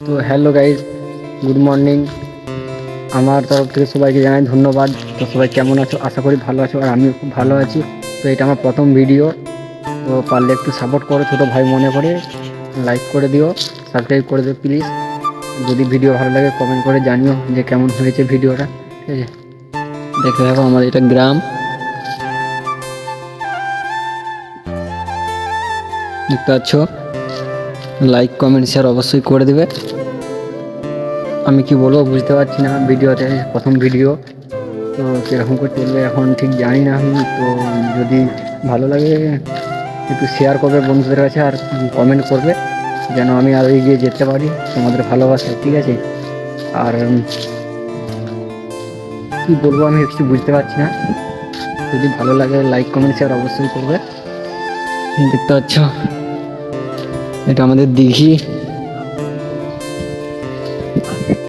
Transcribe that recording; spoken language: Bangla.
তো হ্যালো গাইজ, গুড মর্নিং। আমার তরফ থেকে সবাইকে জানাই ধন্যবাদ। তো সবাই কেমন আছো? আশা করি ভালো আছো, আর আমিও খুব ভালো আছি। তো এটা আমার প্রথম ভিডিও, তো পারলে একটু সাপোর্ট করো, ছোটো ভাই মনে করে লাইক করে দিও, সাবস্ক্রাইব করে দিও প্লিজ। যদি ভিডিও ভালো লাগে কমেন্ট করে জানিও যে কেমন হয়েছে ভিডিওটা, ঠিক আছে? দেখে দেখো আমাদের এটা গ্রাম, দেখতে পাচ্ছ। লাইক কমেন্ট শেয়ার অবশ্যই করে দেবে। আমি কি বলবো বুঝতে পারছি না, ভিডিওতে প্রথম ভিডিও, তো কীরকম করে চলবে এখন ঠিক জানি না আমি। তো যদি ভালো লাগে একটু শেয়ার করবে বন্ধুদের কাছে, আর কমেন্ট করবে যেন আমি আরও এগিয়ে যেতে পারি তোমাদের ভালোবাসা, ঠিক আছে? আর কি বলবো আমি কিছু বুঝতে পারছি না। যদি ভালো লাগে লাইক কমেন্ট শেয়ার অবশ্যই করবে। দেখতে পাচ্ছ এটা আমাদের দিঘি।